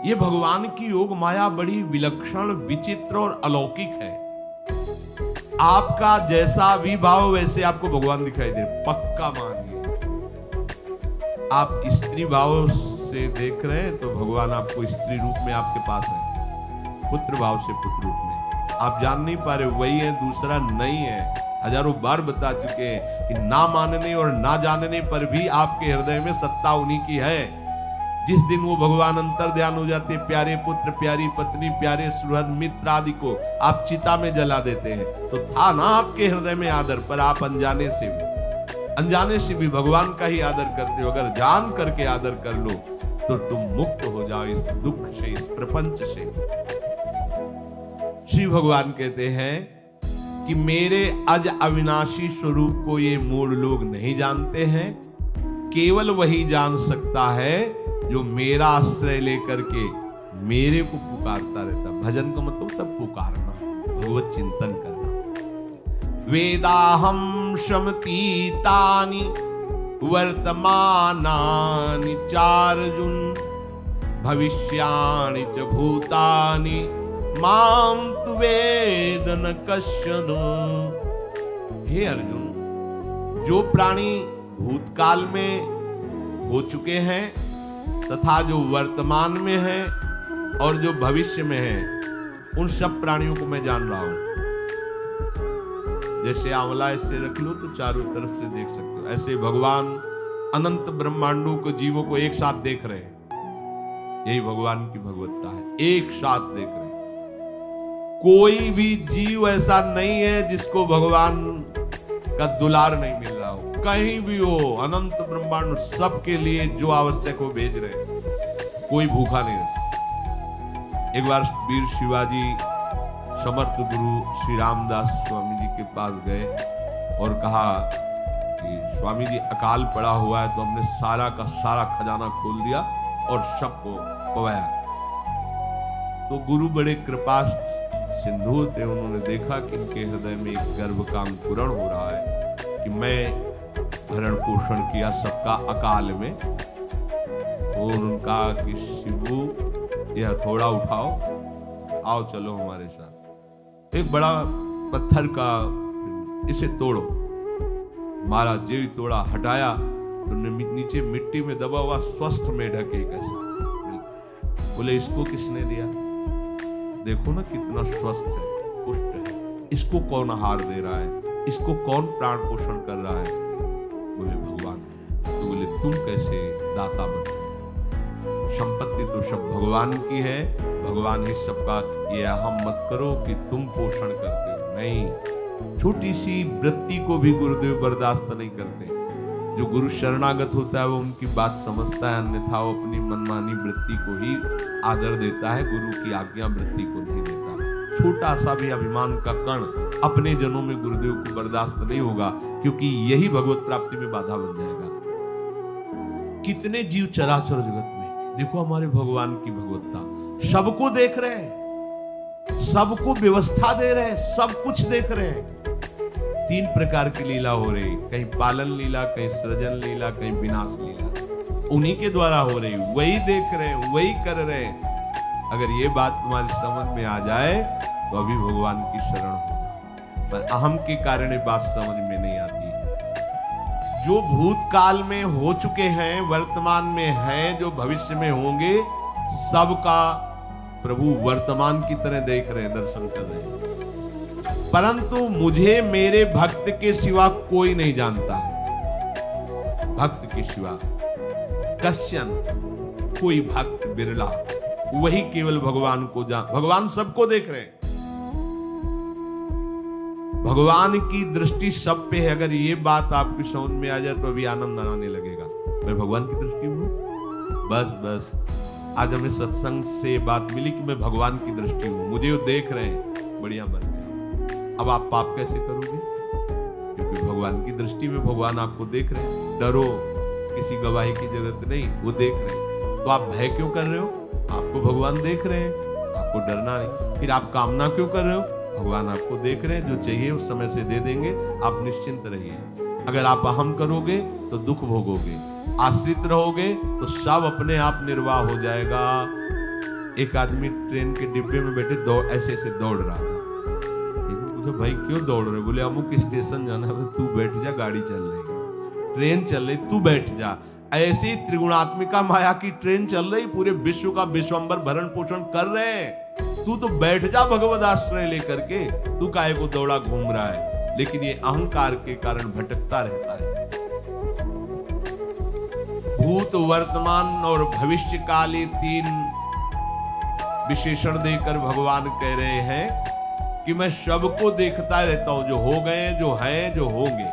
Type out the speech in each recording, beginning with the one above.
ये भगवान की योग माया बड़ी विलक्षण, विचित्र और अलौकिक है। आपका जैसा भी भाव वैसे आपको भगवान दिखाई दे, पक्का मानिए। आप स्त्री भाव से देख रहे हैं तो भगवान आपको स्त्री रूप में आपके पास है, पुत्र भाव से पुत्र रूप में आप जान नहीं पा रहे, वही है, दूसरा नहीं है। हजारों बार बता चुके हैं कि ना मानने और ना जानने पर भी आपके हृदय में सत्ता उन्हीं की है। जिस दिन वो भगवान अंतर ध्यान हो जाते, प्यारे पुत्र, प्यारी पत्नी, प्यारे सुहृद मित्र आदि को आप चिता में जला देते हैं, तो था ना आपके हृदय में आदर, पर आप अनजाने से भी भगवान का ही आदर करते हो। अगर जान करके आदर कर लो तो तुम मुक्त हो जाओ इस दुख से, इस प्रपंच से। श्री भगवान कहते हैं कि मेरे अज अविनाशी स्वरूप को ये मूढ़ लोग नहीं जानते हैं, केवल वही जान सकता है जो मेरा आश्रय लेकर के मेरे को पुकारता रहता। भजन का मतलब सब पुकारना, भगवत चिंतन करना। वेदाहम शमतीतानि वर्तमानानि चार्जुन भविष्याणि च भूतानि माम तु वेद न कश्चन। हे अर्जुन, जो प्राणी भूतकाल में हो चुके हैं तथा जो वर्तमान में है और जो भविष्य में है, उन सब प्राणियों को मैं जान रहा हूं। जैसे आंवला ऐसे रख लो तो चारों तरफ से देख सकते हो, ऐसे भगवान अनंत ब्रह्मांडों को, जीवों को एक साथ देख रहे हैं। यही भगवान की भगवत्ता है, एक साथ देख रहे हैं। कोई भी जीव ऐसा नहीं है जिसको भगवान का दुलार नहीं मिल रहा हो, कहीं भी हो, अनंत ब्रह्मांड सबके लिए जो आवश्यक हो भेज रहे हैं, कोई भूखा नहीं रहता। एक बार वीर शिवाजी समर्थ गुरु श्री रामदास स्वामी जी के पास गए और कहा कि स्वामी जी अकाल पड़ा हुआ है, तो हमने सारा का सारा खजाना खोल दिया और सबको पवाया। तो गुरु बड़े कृपा सिंधु थे, उन्होंने देखा कि इनके हृदय में एक गर्व का अंकुरण हो रहा है कि मैं भरण पोषण किया सबका अकाल में। और उनका कि शिवू यह थोड़ा उठाओ, आओ चलो हमारे साथ। एक बड़ा पत्थर का, इसे तोड़ो। मारा, जेवी तोड़ा, हटाया तो नीचे मिट्टी में दबा हुआ स्वस्थ मेढक एक ऐसा। बोले इसको किसने दिया? देखो ना कितना स्वस्थ है, पुष्ट है, इसको कौन आहार दे रहा है, इसको कौन प्राण पोषण कर रहा है? बोले भगवान। तो बोले तुम कैसे दाता बन? संपत्ति तो सब भगवान की है, भगवान ही सबका, ये अहम मत करो कि तुम पोषण करते हो। नहीं, छोटी सी वृत्ति को भी गुरुदेव बर्दाश्त नहीं करते। जो गुरु शरणागत होता है वो उनकी बात समझता है, अन्यथा वो अपनी मनमानी वृत्ति को ही आदर देता है, गुरु की आज्ञा वृत्ति को नहीं देता। छोटा सा भी अभिमान का कण अपने जनों में गुरुदेव को बर्दाश्त नहीं होगा, क्योंकि यही भगवत प्राप्ति में बाधा बन जाएगा। कितने जीव चराचर जगत में, देखो हमारे भगवान की भगवत्ता, सबको देख रहे हैं, सबको व्यवस्था दे रहे हैं, सब कुछ देख रहे हैं। 3 प्रकार की लीला हो रही, कहीं पालन लीला, कहीं सृजन लीला, कहीं विनाश लीला, उन्हीं के द्वारा हो रही, वही देख रहे हैं, वही कर रहे हैं। अगर ये बात तुम्हारी समझ में आ जाए तो अभी भगवान की शरण होगा, पर अहम के कारण ये बात समझ में नहीं आती। जो भूतकाल में हो चुके हैं, वर्तमान में हैं, जो भविष्य में होंगे, सबका प्रभु वर्तमान की तरह देख रहे हैं, दर्शन कर रहे हैं। परंतु मुझे मेरे भक्त के सिवा कोई नहीं जानता है। भक्त के सिवा कश्यन, कोई भक्त बिरला, वही केवल भगवान को जान। भगवान सबको देख रहे हैं, भगवान की दृष्टि सब पे है। अगर ये बात आपकी समझ में आ जाए तो अभी आनंद आने लगेगा। मैं भगवान की दृष्टि हूं, बस आज हमें सत्संग से बात मिली कि मैं भगवान की दृष्टि हूं, मुझे वो देख रहे हैं, बढ़िया बन गया। अब आप पाप कैसे करोगे? क्योंकि भगवान की दृष्टि में भगवान आपको देख रहे हैं। डरो, किसी गवाही की जरूरत नहीं, वो देख रहे हैं। तो आप भय क्यों कर रहे हो? आपको भगवान देख रहे हैं, आपको डरना नहीं। फिर आप कामना क्यों कर रहे हो? भगवान आपको देख रहे हैं, जो चाहिए उस समय से दे देंगे, आप निश्चिंत रहिए। अगर आप अहम करोगे तो दुख भोगोगे, आश्रित रहोगे तो सब अपने आप निर्वाह हो जाएगा। एक आदमी ट्रेन के डिब्बे में बैठे ऐसे ऐसे दौड़ रहा था। पूछा भाई क्यों दौड़ रहे? बोले अमुक स्टेशन जाना है। तू बैठ जा, गाड़ी चल रही, ट्रेन चल रही, तू बैठ जा। ऐसी त्रिगुणात्मिका माया की ट्रेन चल रही, पूरे विश्व का विश्वंबर भरण पोषण कर रहे हैं, तू तो बैठ जा भगवद आश्रय लेकर के, तू काहे को दौड़ा घूम रहा है? लेकिन ये अहंकार के कारण भटकता रहता है। भूत, वर्तमान और भविष्य काल, ये 3 विशेषण देकर भगवान कह रहे हैं कि मैं सबको देखता रहता हूं, जो हो गए, जो हैं, जो होंगे।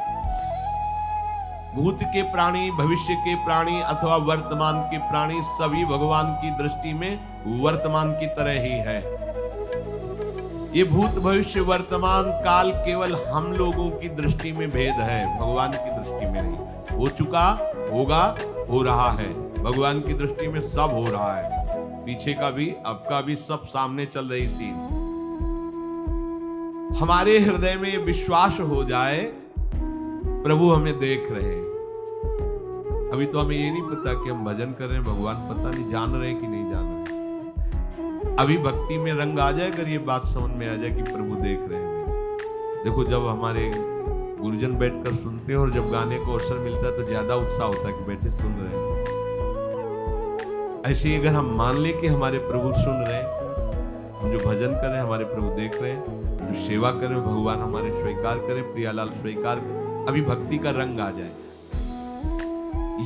भूत के प्राणी, भविष्य के प्राणी अथवा वर्तमान के प्राणी सभी भगवान की दृष्टि में वर्तमान की तरह ही है। ये भूत, भविष्य, वर्तमान काल केवल हम लोगों की दृष्टि में भेद है, भगवान की दृष्टि में नहीं। हो चुका, होगा, हो रहा है। भगवान की दृष्टि में सब हो रहा है, पीछे का भी, अब का भी, सब सामने चल रही सीन। हमारे हृदय में विश्वास हो जाए प्रभु हमें देख रहे हैं। अभी तो हमें ये नहीं पता कि हम भजन कर रहे हैं, भगवान पता नहीं जान रहे हैं कि नहीं जान रहे। अभी भक्ति में रंग आ जाए, अगर ये बात समझ में आ जाए कि प्रभु देख रहे हैं। देखो, जब हमारे गुरुजन बैठकर सुनते हैं और जब गाने को अवसर मिलता है तो ज्यादा उत्साह होता है कि बैठे सुन रहे हैं। ऐसे अगर हम मान ले कि हमारे प्रभु सुन रहे हैं, हम जो भजन कर रहे हैं हमारे प्रभु देख रहे हैं, जो सेवा कर रहे हैं भगवान हमारे स्वीकार करें, प्रियालाल स्वीकार करें, अभी भक्ति का रंग आ जाए,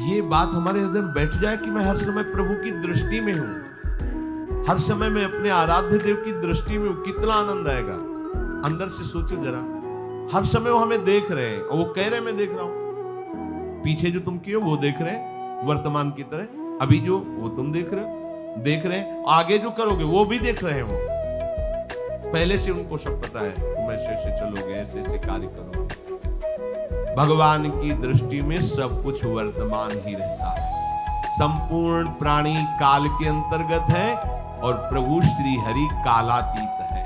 ये बात हमारे हृदय में बैठ जाए कि मैं हर समय प्रभु की दृष्टि में हूं, हर समय मैं अपने आराध्य देव की दृष्टि में हूं, कितना आनंद आएगा। अंदर से सोचो जरा, हर समय वो हमें देख रहे हैं और वो कह रहे हैं मैं देख रहा हूं। पीछे जो तुम किए वो देख रहे हैं वर्तमान की तरह, अभी जो वो तुम देख रहे हैं, आगे जो करोगे वो भी देख रहे हैं। वो पहले से उनको सब पता है, तुम ऐसे ऐसे चलोगे, ऐसे ऐसे कार्य करोगे। भगवान की दृष्टि में सब कुछ वर्तमान ही रहता है। संपूर्ण प्राणी काल के अंतर्गत है और प्रभु श्री हरि कालातीत है।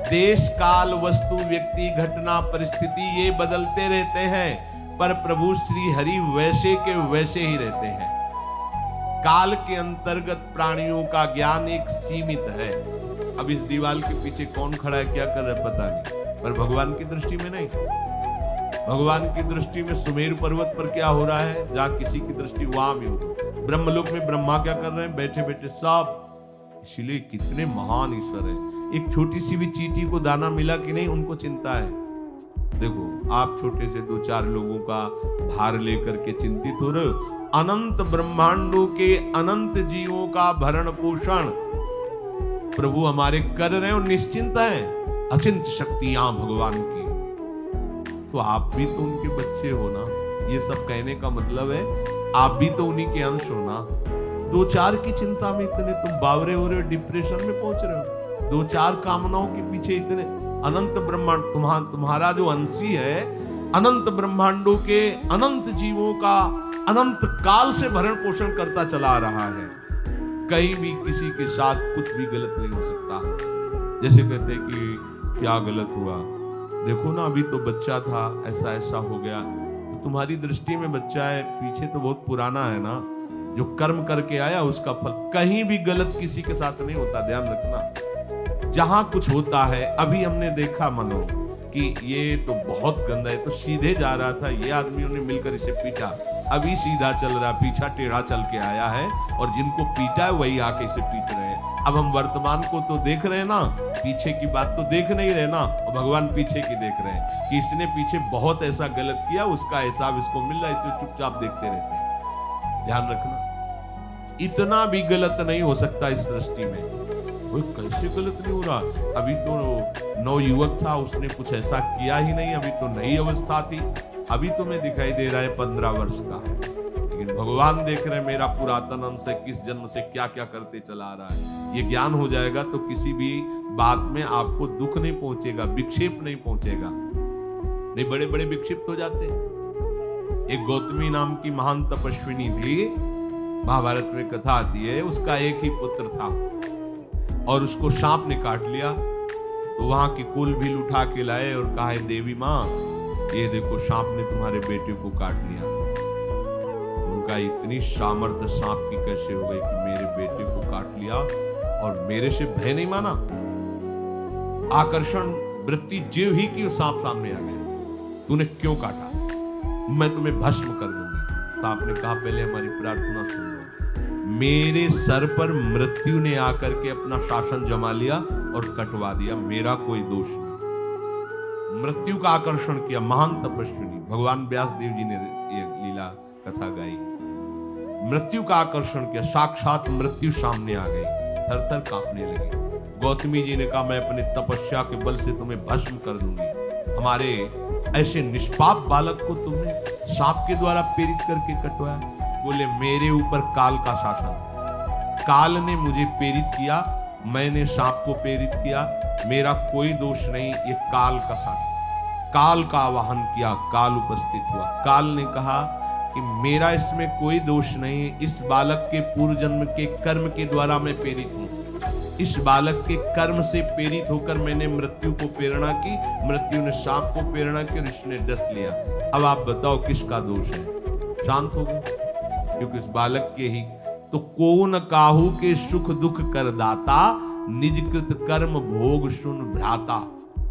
देश, काल, वस्तु, व्यक्ति, घटना, परिस्थिति ये बदलते रहते हैं, पर प्रभु श्री हरि वैसे के वैसे ही रहते हैं। काल के अंतर्गत प्राणियों का ज्ञान एक सीमित है। अब इस दीवार के पीछे कौन खड़ा है, क्या कर रहा है पता नहीं, पर भगवान की दृष्टि में नहीं। भगवान की दृष्टि में सुमेरु पर्वत पर क्या हो रहा है, जहां किसी की दृष्टि वहां भी हो। ब्रह्मलोक में ब्रह्मा क्या कर रहे हैं, बैठे बैठे सब। इसलिए कितने महान ईश्वर है। एक छोटी सी भी चींटी को दाना मिला कि नहीं, उनको चिंता है। देखो, आप छोटे से 2-4 लोगों का भार लेकर के चिंतित हो रहे हो, अनंत ब्रह्मांडों के अनंत जीवों का भरण पोषण प्रभु हमारे कर रहे हैं और निश्चिंत है। अचिंत शक्तियां भगवान की, तो आप भी तो उनके बच्चे हो ना। ये सब कहने का मतलब है आप भी तो उन्हीं के अंश हो ना। 2-4 की चिंता में इतने तुम बावरे हो रहे हो, डिप्रेशन में पहुंच रहे हो, 2-4 कामनाओं के पीछे इतने। अनंत ब्रह्मांड तुम्हारा जो अंशी है, अनंत ब्रह्मांडों के अनंत जीवों का अनंत काल से भरण पोषण करता चला आ रहा है। कहीं भी किसी के साथ कुछ भी गलत नहीं हो सकता। जैसे कहते हैं कि क्या गलत हुआ, देखो ना अभी तो बच्चा था, ऐसा ऐसा हो गया, तो तुम्हारी दृष्टि में बच्चा है, पीछे तो बहुत पुराना है ना, जो कर्म करके आया उसका फल। कहीं भी गलत किसी के साथ नहीं होता, ध्यान रखना। जहां कुछ होता है, अभी हमने देखा मनो कि ये तो बहुत गंदा है, तो सीधे जा रहा था, ये आदमियों ने मिलकर इसे पीटा, अभी सीधा चल रहा, पीछा टेढ़ा चल के आया है, और जिनको पीटा है वही आके इसे पीट रहे हैं। अब हम वर्तमान को तो देख रहे हैं ना, पीछे की बात तो देख नहीं रहे ना, और भगवान पीछे की देख रहे हैं कि इसने पीछे बहुत ऐसा गलत किया, उसका हिसाब इसको मिल रहा है, इसलिए चुपचाप देखते रहते हैं। ध्यान रखना, इतना भी गलत नहीं हो सकता इस सृष्टि में। वो कैसे गलत नहीं हो रहा, अभी तो नवयुवक था, उसने कुछ ऐसा किया ही नहीं, अभी तो नई अवस्था थी, अभी तो मैं दिखाई दे रहा है 15 वर्ष का है, लेकिन भगवान देख रहे हैं मेरा पुरातन अंश है, किस जन्म से क्या क्या करते चला आ रहा है। ये ज्ञान हो जाएगा तो किसी भी बात में आपको दुख नहीं पहुंचेगा, विक्षेप नहीं पहुंचेगा। नहीं, बड़े बड़े विक्षिप्त हो जाते। एक गौतमी नाम की महान तपस्विनी थी, महाभारत में कथा आती है, उसका एक ही पुत्र था और उसको सांप ने काट लिया। तो वहां की कुल भी उठा के लाए और कहा, देवी माँ ये देखो सांप ने तुम्हारे बेटे को काट लिया। उनका इतनी सामर्थ्य सांप की कैसे हो गई कि मेरे बेटे को काट लिया, और मेरे से भय नहीं माना। आकर्षण वृत्ति जीव ही की सांप सामने आ गया, तूने क्यों काटा, मैं तुम्हें भस्म कर दूंगी। तो आपने कहा पहले हमारी प्रार्थना सुन लो। मेरे सर पर मृत्यु ने आकर के अपना शासन जमा लिया और कटवा दिया, मेरा कोई दोष नहीं। मृत्यु का आकर्षण किया महान तपस्विनी, भगवान व्यास देव जी ने ये लीला कथा गाई। मृत्यु का आकर्षण किया, साक्षात मृत्यु सामने आ गई, थर थर कांपने लगी। गौतमी जी ने कहा मैं अपने तपस्या के बल से तुम्हें भस्म कर दूंगी। हमारे ऐसे निष्पाप बालक को तुमने सांप के द्वारा प्रेरित करके कटवाया। बोले मेरे ऊपर काल का शासन, काल ने मुझे प्रेरित किया, मैंने सांप को प्रेरित किया, मेरा कोई दोष नहीं, ये काल का शासन। काल का आवाहन किया, काल उपस्थित हुआ। काल ने कहा कि मेरा इसमें कोई दोष नहीं, इस बालक के पूर्व जन्म के कर्म के द्वारा मैं प्रेरित हूं। इस बालक के कर्म से प्रेरित होकर मैंने मृत्यु को प्रेरणा की, मृत्यु ने सांप को प्रेरणा की, ऋषि ने डस लिया। अब आप बताओ किसका दोष है? शांत हो गए, क्योंकि इस बालक के ही तो को न काहू के सुख दुख कर दाता, निज कृत कर्म भोग सुन भ्राता।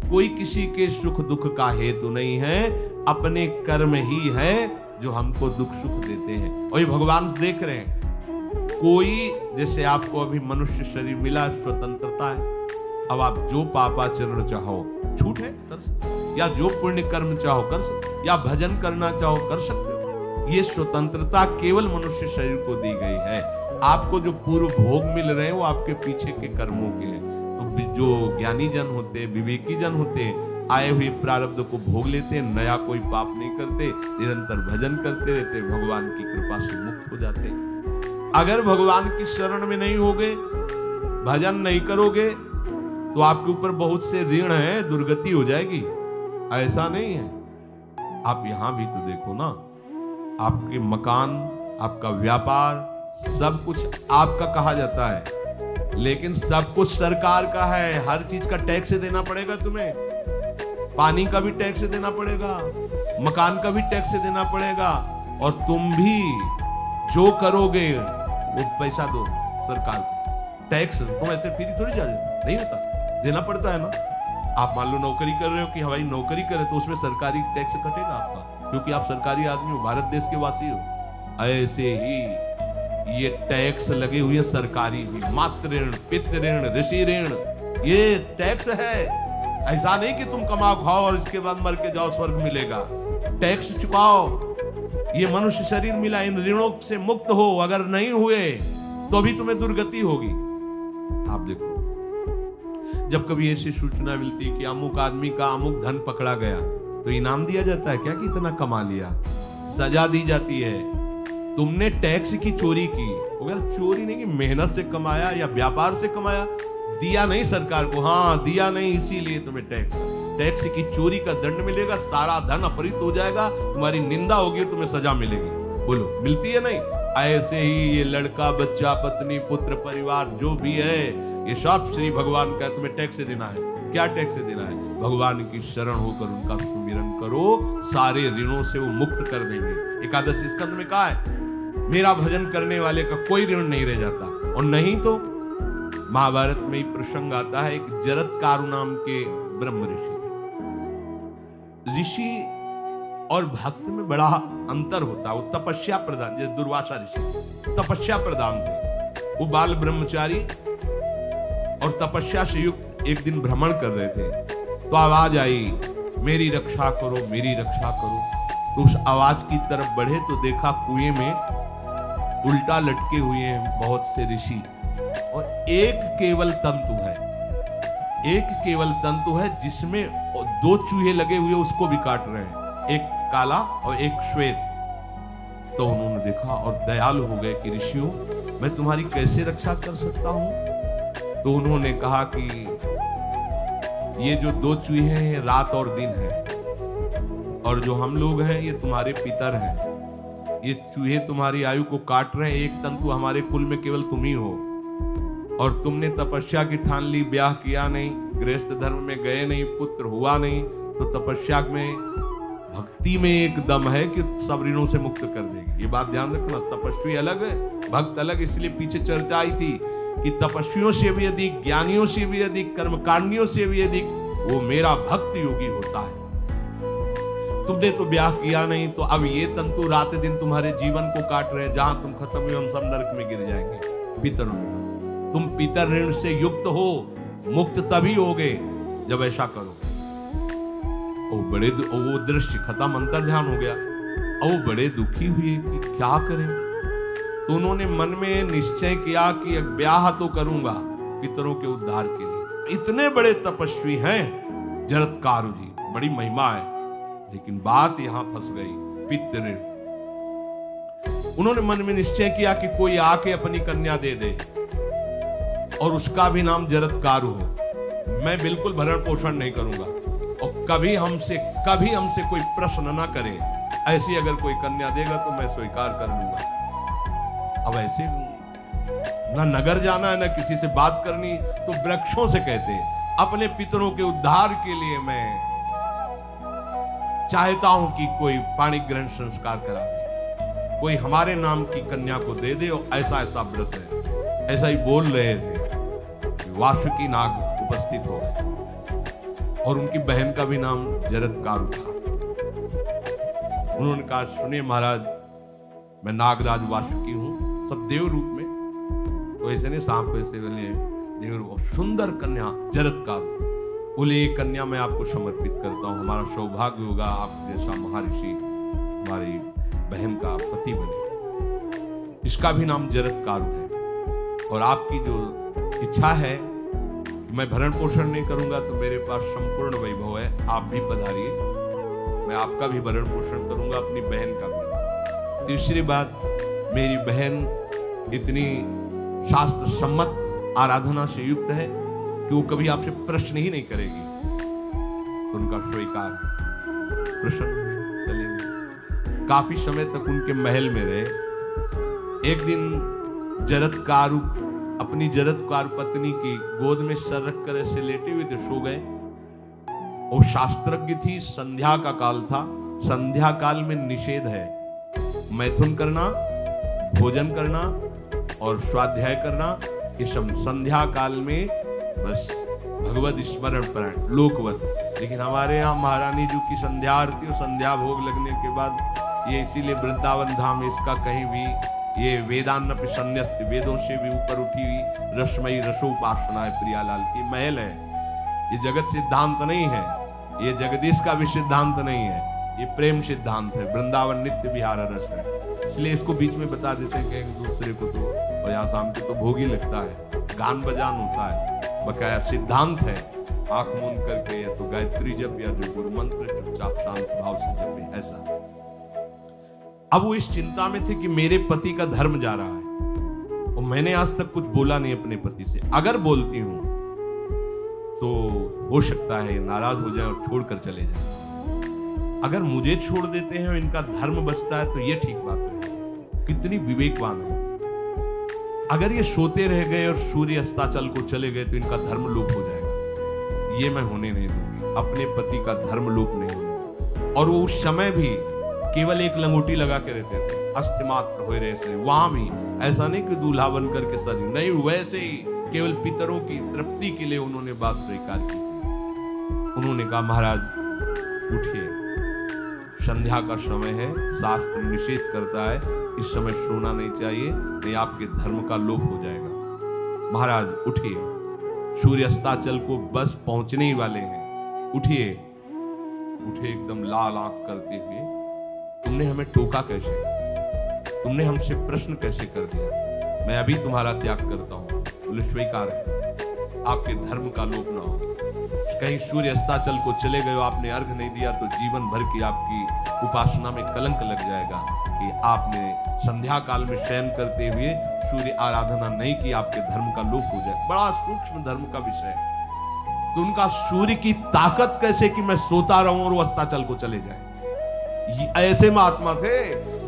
कोई किसी के सुख दुख का हेतु नहीं है, अपने कर्म ही है जो हमको दुख सुख देते हैं। और ये भगवान देख रहे हैं। कोई जैसे आपको अभी मनुष्य शरीर मिला, स्वतंत्रता है, अब आप जो पापाचरण चाहो छूट है कर सकते, या जो पुण्य कर्म चाहो कर सकते, या भजन करना चाहो कर सकते हो। ये स्वतंत्रता केवल मनुष्य शरीर को दी गई है। आपको जो पूर्व भोग मिल रहे हैं वो आपके पीछे के कर्मों के हैं। तो जो ज्ञानी जन होते, विवेकी जन होते, आए हुए प्रारब्ध को भोग लेते, नया कोई पाप नहीं करते, निरंतर भजन करते रहते, भगवान की कृपा से मुक्त हो जाते। अगर भगवान की शरण में नहीं होगे, भजन नहीं करोगे, तो आपके ऊपर बहुत से ऋण है, दुर्गति हो जाएगी। ऐसा नहीं है। आप यहां भी तो देखो ना, आपके मकान, आपका व्यापार, सब कुछ आपका कहा जाता है, लेकिन सब कुछ सरकार का है। हर चीज का टैक्स देना पड़ेगा तुम्हें, पानी का भी टैक्स देना पड़ेगा, मकान का भी टैक्स देना पड़ेगा, और तुम भी जो करोगे वो पैसा दो सरकार को, टैक्स। तुम ऐसे फ्री थोड़ी जा नहीं होता, देना पड़ता है ना। आप मान लो नौकरी कर रहे हो कि हवाई नौकरी करे, तो उसमें सरकारी टैक्स कटेगा आपका, क्योंकि आप सरकारी आदमी हो, भारत देश के वासी हो। ऐसे ही ये टैक्स लगे हुए सरकारी भी, मातृ ऋण, पितृ ऋण, ऋषि ऋण, ये टैक्स है। ऐसा नहीं कि तुम कमाओ खाओ और इसके बाद मर के जाओ स्वर्ग मिलेगा। टैक्स चुकाओ। ये मनुष्य शरीर मिला, इन ऋणों से मुक्त हो। अगर नहीं हुए तो भी तुम्हें दुर्गति होगी। आप देखो, जब कभी ऐसी सूचना मिलती कि अमुक आदमी का अमुक धन पकड़ा गया, तो इनाम दिया जाता है क्या कि इतना कमा लिया? सजा दी जाती है, तुमने टैक्स की चोरी की। अगर चोरी नहीं की, मेहनत से कमाया या व्यापार से कमाया, दिया नहीं सरकार को, हाँ दिया नहीं, इसीलिए तुम्हें टैक्स की चोरी का दंड मिलेगा, सारा धन अपहृत हो जाएगा, तुम्हारी निंदा होगी, तुम्हें सजा मिलेगी। बोलो मिलती है नहीं? ऐसे ही ये लड़का, बच्चा, पत्नी, पुत्र, परिवार जो भी है, ये सब श्री भगवान का तुम्हें टैक्स देना है। क्या टैक्स देना है? भगवान की शरण होकर उनका सुमिरन करो, सारे ऋणों से वो मुक्त कर देंगे। एकादशी स्कंद में कहा है, मेरा भजन करने वाले का कोई ऋण नहीं रह जाता। और नहीं तो महाभारत में ही प्रसंग आता है, एक जरत्कारु नाम के ब्रह्म ऋषि और भक्त में बड़ा अंतर होता है। वो तपस्या प्रधान, जैसे दुर्वासा ऋषि तपस्या प्रधान थे, वो बाल ब्रह्मचारी और तपस्या से युक्त एक दिन भ्रमण कर रहे थे, तो आवाज आई, मेरी रक्षा करो, मेरी रक्षा करो। तो उस आवाज की तरफ बढ़े तो देखा कुएं में उल्टा लटके हुए हैं बहुत से ऋषि, और एक केवल तंतु है, एक केवल तंतु है जिसमें दो चूहे लगे हुए उसको भी काट रहे हैं, एक काला और एक श्वेत। तो उन्होंने देखा और दयालु हो गए कि ऋषियों, मैं तुम्हारी कैसे रक्षा कर सकता हूं? तो उन्होंने कहा कि ये जो दो चूहे हैं रात और दिन है, और जो हम लोग हैं ये तुम्हारे पितर हैं। ये चूहे तुम्हारी आयु को काट रहे हैं, एक तंतु हमारे कुल में केवल तुम ही हो, और तुमने तपस्या की ठान ली, ब्याह किया नहीं, गृहस्थ धर्म में गए नहीं, पुत्र हुआ नहीं, तो तपस्या में, भक्ति में एक दम है कि सब ऋणों से मुक्त कर देगी। ये बात ध्यान रखना, तपस्वी अलग है, भक्त अलग। इसलिए पीछे चर्चा आई थी कि तपस्वियों से भी अधिक, ज्ञानियों से भी अधिक, कर्मकांडियों से भी अधिक वो मेरा भक्त योगी होता है। तुमने तो ब्याह किया नहीं, तो अब ये तंतु रात दिन तुम्हारे जीवन को काट रहे हैं, जहां तुम खत्म हुए हम सब नरक में गिर जाएंगे। पितरों ने कहा तुम पितर ऋण से युक्त हो, मुक्त तभी होगे जब ऐसा करो। वो दृश्य खत्म, अंतर ध्यान हो गया। वो बड़े दुखी हुए कि क्या करें। तो उन्होंने मन में निश्चय किया कि ब्याह तो करूंगा पितरों के उद्धार के लिए। इतने बड़े तपस्वी हैं जरत्कारु जी, बड़ी महिमा है, लेकिन बात यहां फंस गई। पितृ, उन्होंने मन में निश्चय किया कि कोई आके अपनी कन्या दे दे और उसका भी नाम जरत्कारु हो। मैं बिल्कुल भरण पोषण नहीं करूंगा और कभी हमसे कोई प्रश्न ना करे। ऐसी अगर कोई कन्या देगा तो मैं स्वीकार कर लूंगा। अब ऐसे ना नगर जाना है, ना किसी से बात करनी, तो वृक्षों से कहते अपने पितरों के उद्धार के लिए मैं चाहता हूं कि कोई पाणी ग्रहण संस्कार करा दे, कोई हमारे नाम की कन्या को दे दे, और ऐसा ऐसा व्रत है। ऐसा ही बोल रहे थे, वासुकी नाग उपस्थित हो गए और उनकी बहन का भी नाम जरत्कारु था। उन्होंने कहा सुनिए महाराज, मैं नागराज वासुकी हूं, सब देव रूप में, तो ऐसे नहीं सांप वैसे वाले देव रूप। सुंदर कन्या जरत्कारु, बोले ये कन्या मैं आपको समर्पित करता हूं, हमारा सौभाग्य होगा आप जैसा महर्षि हमारी बहन का पति बने। इसका भी नाम जरत्कारु है और आपकी जो इच्छा है कि मैं भरण पोषण नहीं करूंगा, तो मेरे पास संपूर्ण वैभव है, आप भी पधारिए, मैं आपका भी भरण पोषण करूंगा, अपनी बहन का भी। तीसरी बात, मेरी बहन इतनी शास्त्र सम्मत आराधना से युक्त है कि वो कभी आपसे प्रश्न ही नहीं करेगी, तो उनका स्वीकार। प्रश्न चलेंगे। काफी समय तक उनके महल में रहे। एक दिन जरत्कारु अपनी जरत्कारु पत्नी की गोद में सर रख कर ऐसे लेटे हुए थे, सो गए। और शास्त्रज्ञ थी, संध्या का काल था। संध्या काल में निषेध है मैथुन करना, भोजन करना और स्वाध्याय करना, ये सब संध्या काल में बस भगवत स्मरण परायण लोकवत। लेकिन हमारे यहाँ महारानी जी की संध्या आरती और संध्या भोग लगने के बाद ये इसीलिए वृंदावन धाम इसका कहीं भी ये वेदान्नपि संन्यस्त, वेदों से भी ऊपर उठी हुई रसमयी रसोपासना है। प्रियालाल की महल है, ये जगत सिद्धांत नहीं है, ये जगदीश का भी सिद्धांत नहीं है, ये प्रेम सिद्धांत है। वृंदावन नित्य विहार रस है, इसलिए इसको बीच में बता देते हैं कि एक दूसरे को तो, और यहाँ शाम को तो भोग ही लगता है, गान बजान होता है, बकाया सिद्धांत है। आंख मूंद करके या तो गायत्री जप या जो गुरु मंत्र चुपचाप शांत भाव से जपे, ऐसा। अब वो इस चिंता में थे कि मेरे पति का धर्म जा रहा है और मैंने आज तक कुछ बोला नहीं अपने पति से। अगर बोलती हूं तो हो सकता है नाराज हो जाए और छोड़कर चले जाए। अगर मुझे छोड़ देते हैं और इनका धर्म बचता है तो ये ठीक बात है। कितनी विवेकवान है। अगर ये सोते रह गए और सूर्य अस्ताचल को चले गए तो इनका धर्म लोप हो जाएगा। ये मैं होने नहीं दूंगी, अपने पति का धर्म लोप नहीं होने। और वो उस समय भी केवल एक लंगोटी लगा के रहते थे, अस्थिमात्र हो रहे से। वहां भी ऐसा नहीं कि दूल्हा बनकर के सज, नहीं, वैसे ही केवल पितरों की तृप्ति के लिए उन्होंने बात स्वीकार की। उन्होंने कहा महाराज उठिए, संध्या का समय है, शास्त्र निषेध करता है इस समय सोना नहीं चाहिए, नहीं आपके धर्म का लोप हो जाएगा। महाराज उठिए, सूर्य अस्ताचल को बस पहुंचने ही वाले हैं, उठिए। उठे एकदम लाल आंख करते हुए, तुमने हमें टोका कैसे, तुमने हमसे प्रश्न कैसे कर दिया, मैं अभी तुम्हारा त्याग करता हूं। बोले स्वीकार है, आपके धर्म का लोप ना हो। कहीं सूर्य अस्ताचल को चले गए, आपने अर्घ नहीं दिया तो जीवन भर की आपकी उपासना में कलंक लग जाएगा कि आपने संध्या काल में शयन करते हुए सूर्य आराधना नहीं की, आपके धर्म का लोप हो जाए। बड़ा सूक्ष्म धर्म का विषय है। तो उनका सूर्य की ताकत कैसे कि मैं सोता रहूं और वो अस्ताचल को चले जाए, ऐसे महात्मा थे।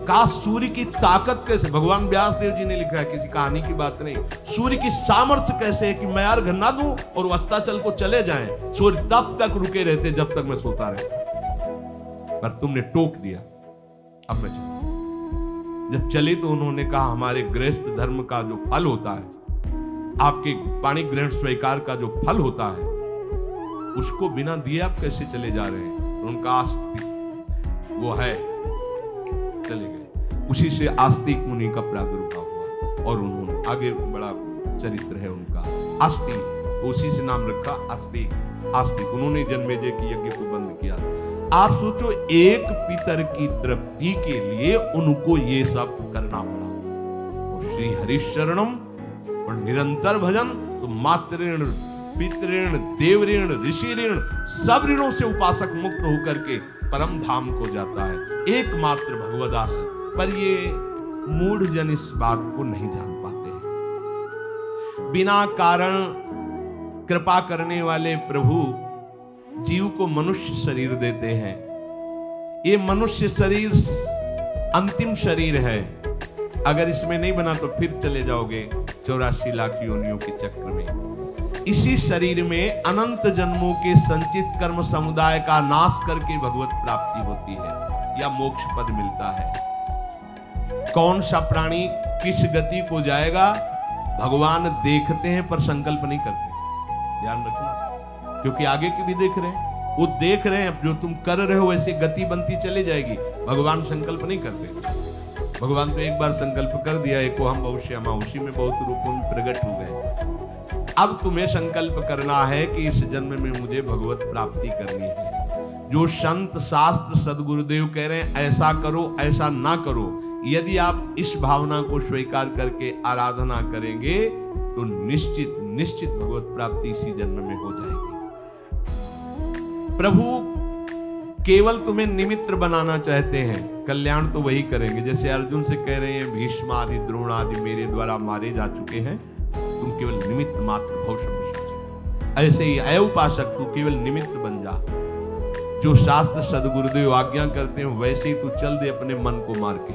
का सूर्य की ताकत कैसे, भगवान व्यास देव जी ने लिखा है, किसी कहानी की बात नहीं। सूर्य की सामर्थ्य कैसे है कि मैं अर्घ ना दूं और अस्ताचल को चले जाएं, सूर्य तब तक रुके रहते जब तक मैं सोता रहता। पर तुमने टोक दिया, अब मैं चलूं। जब चले तो उन्होंने कहा हमारे गृहस्थ धर्म का जो फल होता है आपके पाणी ग्रहण स्वीकार का जो फल होता है, उसको बिना दिए आप कैसे चले जा रहे हैं? उनका आस्तिक वो है, चले गए। उसी से आस्तिक मुनि का प्रादुर्भाव हुआ और उन्होंने आगे बड़ा चरित्र है उनका, आस्तिक, उसी से नाम रखा आस्तिक। आस्तिक उन्होंने जन्मेजय की यज्ञ को बंद किया। आप सोचो, एक पितर की तृप्ति के लिए उनको ये सब करना पड़ा। और श्री हरिशरणम और निरंतर भजन, तो मातृण, पितृण, देवऋण, ऋषि ऋण, सब ऋणों से उपासक मुक्त होकर के परम धाम को जाता है, एकमात्र भगवदास। पर ये मूढ़ जन इस बात को नहीं जान पाते हैं। बिना कारण कृपा करने वाले प्रभु जीव को मनुष्य शरीर देते हैं। ये मनुष्य शरीर अंतिम शरीर है। अगर इसमें नहीं बना तो फिर चले जाओगे 84 लाख योनियों के चक्र में। इसी शरीर में अनंत जन्मों के संचित कर्म समुदाय का नाश करके भगवत प्राप्ति होती है या मोक्ष पद मिलता है। कौन सा प्राणी किस गति को जाएगा भगवान देखते हैं पर संकल्प नहीं करते। ध्यान रखना, क्योंकि आगे की भी देख रहे हैं, वो देख रहे हैं जो तुम कर रहे हो वैसे गति बनती चली जाएगी। भगवान संकल्प नहीं करते। भगवान तो एक बार संकल्प कर दिया, एको हम भविष्यमा, उसी में बहुत रूपों में प्रकट हो गए। अब तुम्हें संकल्प करना है कि इस जन्म में मुझे भगवत प्राप्ति करनी है। जो संत शास्त्र सदगुरुदेव कह रहे हैं ऐसा करो ऐसा ना करो, यदि आप इस भावना को स्वीकार करके आराधना करेंगे तो निश्चित निश्चित भगवत प्राप्ति इसी जन्म में हो जाएगी। प्रभु केवल तुम्हें निमित्त बनाना चाहते हैं, कल्याण तो वही करेंगे। जैसे अर्जुन से कह रहे हैं भीष्म आदि द्रोण आदि मेरे द्वारा मारे जा चुके हैं, तुम केवल निमित्त मात्र भव। ऐसे ही अय उपासक तू केवल निमित्त बन जा। जो शास्त्र सदगुरुदेव आज्ञा करते हैं वैसे ही तू चल दे अपने मन को मार के,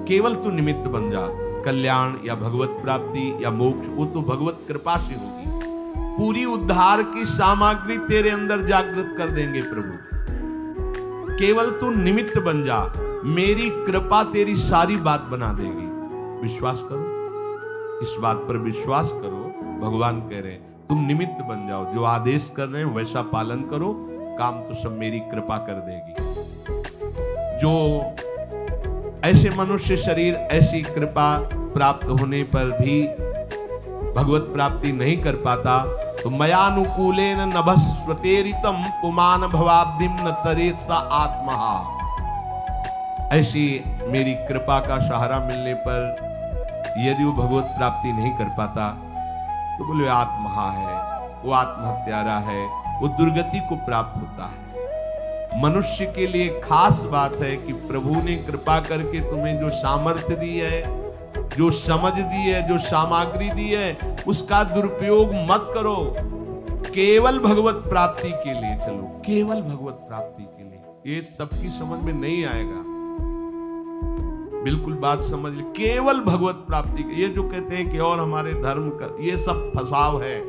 केवल तू निमित्त बन जा। कल्याण या भगवत प्राप्ति या मोक्ष वो तो भगवत कृपा से होगी। पूरी उद्धार की सामग्री तेरे अंदर जागृत कर देंगे प्रभु। केवल तू निमित्त बन जा, मेरी कृपा तेरी सारी बात बना देगी। विश्वास करो, इस बात पर विश्वास करो। भगवान कह रहे हैं तुम निमित्त बन जाओ, जो आदेश कर रहे हैं वैसा पालन करो, काम तो सब मेरी कृपा कर देगी। जो ऐसे मनुष्य शरीर ऐसी कृपा प्राप्त होने पर भी भगवत प्राप्ति नहीं कर पाता, तो मयानुकूलेन नभस्वतेरितम पुमान भवाब्धिम न तरेत सा आत्मा। ऐसी मेरी कृपा का सहारा मिलने पर यदि वो भगवत प्राप्ति नहीं कर पाता तो बोले आत्महा है, वो आत्महत्यारा है, वो दुर्गति को प्राप्त होता है। मनुष्य के लिए खास बात है कि प्रभु ने कृपा करके तुम्हें जो सामर्थ्य दी है, जो समझ दी है, जो सामग्री दी है, उसका दुरुपयोग मत करो। केवल भगवत प्राप्ति के लिए चलो, केवल भगवत प्राप्ति के लिए। ये सबकी समझ में नहीं आएगा, बिल्कुल बात समझ ले। केवल भगवत प्राप्ति के, ये जो कहते हैं कि और हमारे धर्म का, ये सब फसाव है।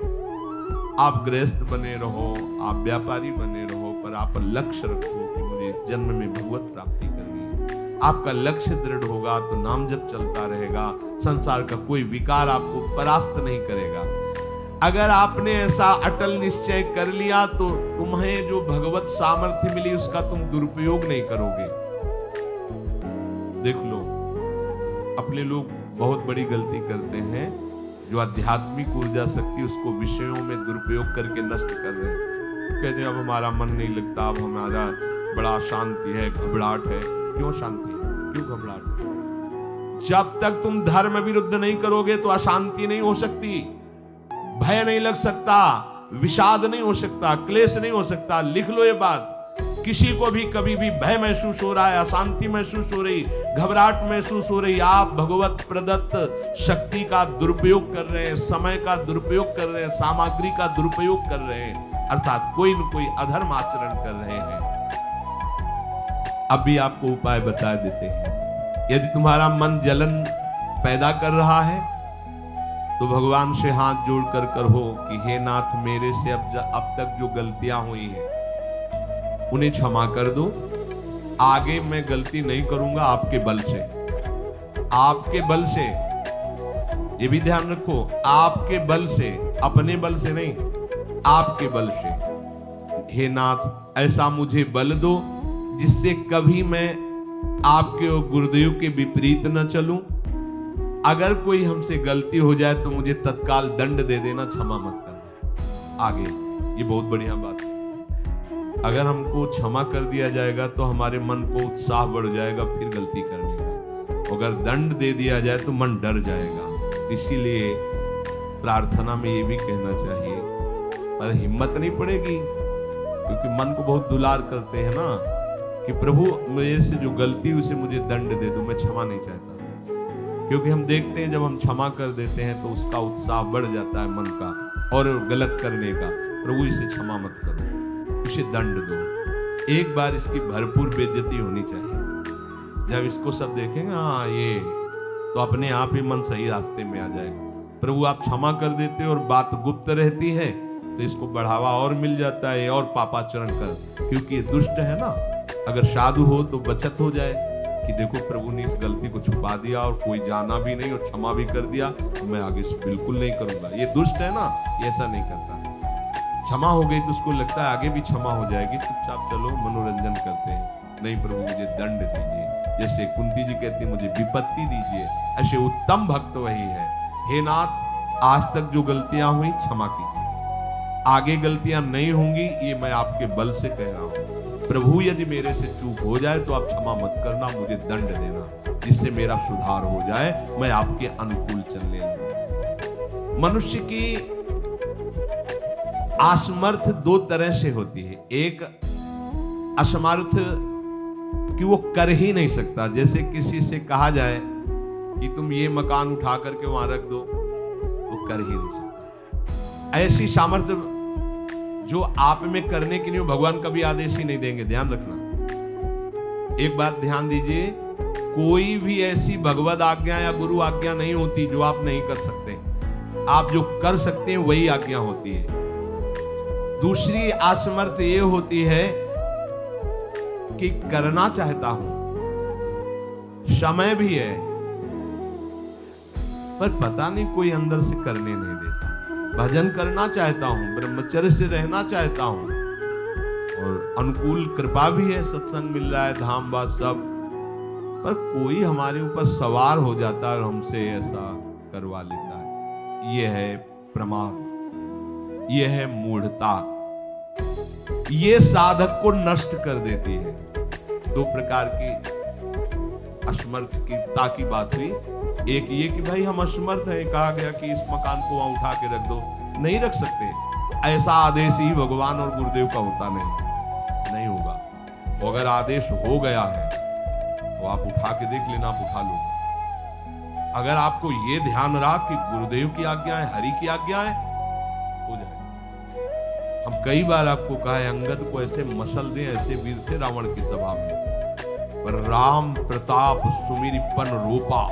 आप गृहस्थ बने रहो, आप व्यापारी बने रहो, पर आप लक्ष्य रखो कि मुझे इस जन्म में भगवत प्राप्ति करनी है। आपका लक्ष्य दृढ़ होगा तो नाम जप चलता रहेगा, संसार का कोई विकार आपको परास्त नहीं करेगा। अगर आपने ऐसा अटल निश्चय कर लिया तो तुम्हें जो भगवत सामर्थ्य मिली उसका तुम दुरुपयोग नहीं करोगे। देख लो, अपने लोग बहुत बड़ी गलती करते हैं, जो आध्यात्मिक ऊर्जा शक्ति उसको विषयों में दुरुपयोग करके नष्ट कर रहे हैं। कहते हैं अब हमारा मन नहीं लगता, अब हमारा बड़ा शांति है, घबराहट है। क्यों शांति है, क्यों घबराहट है? जब तक तुम धर्म विरुद्ध नहीं करोगे तो अशांति नहीं हो सकती, भय नहीं लग सकता, विषाद नहीं हो सकता, क्लेश नहीं हो सकता। लिख लो ये बात। किसी को भी कभी भी भय महसूस हो रहा है, अशांति महसूस हो रही, घबराहट महसूस हो रही, आप भगवत प्रदत्त शक्ति का दुरुपयोग कर रहे हैं, समय का दुरुपयोग कर रहे हैं, सामग्री का दुरुपयोग कर रहे हैं, अर्थात कोई न कोई अधर्म आचरण कर रहे हैं। अब भी आपको उपाय बता देते हैं। यदि तुम्हारा मन जलन पैदा कर रहा है तो भगवान से हाथ जोड़कर कहो कि हे नाथ, मेरे से अब तक जो गलतियां हुई हैं उन्हें क्षमा कर दो। आगे मैं गलती नहीं करूंगा, आपके बल से, आपके बल से। ये भी ध्यान रखो, आपके बल से, अपने बल से नहीं, आपके बल से। हे नाथ, ऐसा मुझे बल दो जिससे कभी मैं आपके और गुरुदेव के विपरीत न चलूं। अगर कोई हमसे गलती हो जाए तो मुझे तत्काल दंड दे देना, क्षमा मत करना। आगे ये बहुत बढ़िया बात है। अगर हमको क्षमा कर दिया जाएगा तो हमारे मन को उत्साह बढ़ जाएगा फिर गलती करने का। अगर दंड दे दिया जाए तो मन डर जाएगा। इसीलिए प्रार्थना में ये भी कहना चाहिए, पर हिम्मत नहीं पड़ेगी क्योंकि मन को बहुत दुलार करते हैं ना, कि प्रभु मेरे से जो गलती हुई उसे मुझे दंड दे दो, मैं क्षमा नहीं चाहता। क्योंकि हम देखते हैं जब हम क्षमा कर देते हैं तो उसका उत्साह बढ़ जाता है मन का और गलत करने का। प्रभु इसे क्षमा मत करो, इसे दंड दो। एक बार इसकी भरपूर बेइज्जती होनी चाहिए। जब इसको सब देखेंगे हाँ ये, तो अपने आप ही मन सही रास्ते में आ जाएगा। प्रभु आप क्षमा कर देते और बात गुप्त रहती है तो इसको बढ़ावा और मिल जाता है और पापाचरण कर, क्योंकि ये दुष्ट है ना। अगर साधु हो तो बचत हो जाए कि देखो प्रभु ने इस गलती को छुपा दिया और कोई जाना भी नहीं और क्षमा भी कर दिया, तो मैं आगे से बिल्कुल नहीं करूंगा। ये दुष्ट है ना, ये ऐसा नहीं करता। क्षमा हो गई तो उसको लगता है आगे भी क्षमा हो जाएगी, चुपचाप चलो मनोरंजन करते हैं। नहीं प्रभु मुझे दंड दीजिए, जैसे कुंती जी कहती मुझे विपत्ति दीजिए। ऐसे उत्तम भक्त वही है। हे नाथ, आज तक जो गलतियां हुई क्षमा कीजिए, आगे गलतियां नहीं होंगी, ये मैं आपके बल से कह रहा हूं। प्रभु यदि मेरे से चूक हो जाए तो आप क्षमा मत करना, मुझे दंड देना, जिससे मेरा सुधार हो जाए, मैं आपके अनुकूल चलने लगूं। मनुष्य की असमर्थ दो तरह से होती है। एक असमर्थ कि वो कर ही नहीं सकता। जैसे किसी से कहा जाए कि तुम ये मकान उठा करके वहां रख दो, वो कर ही नहीं सकता। ऐसी सामर्थ्य जो आप में करने के लिए भगवान कभी आदेश ही नहीं देंगे, ध्यान रखना। एक बात ध्यान दीजिए, कोई भी ऐसी भगवद आज्ञा या गुरु आज्ञा नहीं होती जो आप नहीं कर सकते। आप जो कर सकते हैं वही आज्ञा होती है। दूसरी असमर्थ ये होती है कि करना चाहता हूं, समय भी है, पर पता नहीं कोई अंदर से करने नहीं देता। भजन करना चाहता हूं, ब्रह्मचर्य से रहना चाहता हूं, और अनुकूल कृपा भी है, सत्संग मिल रहा है, धाम बात सब, पर कोई हमारे ऊपर सवार हो जाता है और हमसे ऐसा करवा लेता है। यह है प्रमाद, यह है मूढ़ता। ये साधक को नष्ट कर देती है। दो प्रकार की असमर्थता की बात हुई। एक ये कि भाई हम असमर्थ हैं, कहा गया कि इस मकान को वहां उठा के रख दो, नहीं रख सकते। ऐसा आदेश ही भगवान और गुरुदेव का होता नहीं होगा। तो अगर आदेश हो गया है तो आप उठा के देख लेना, आप उठा लो। अगर आपको ये ध्यान रहा कि गुरुदेव की आज्ञा है, हरि की आज्ञा है, हो जाए। हम कई बार आपको कहा है, अंगद को ऐसे मसल दें, ऐसे वीर थे रावण की सभा में, पर राम प्रताप सुमिरिपन रोपा।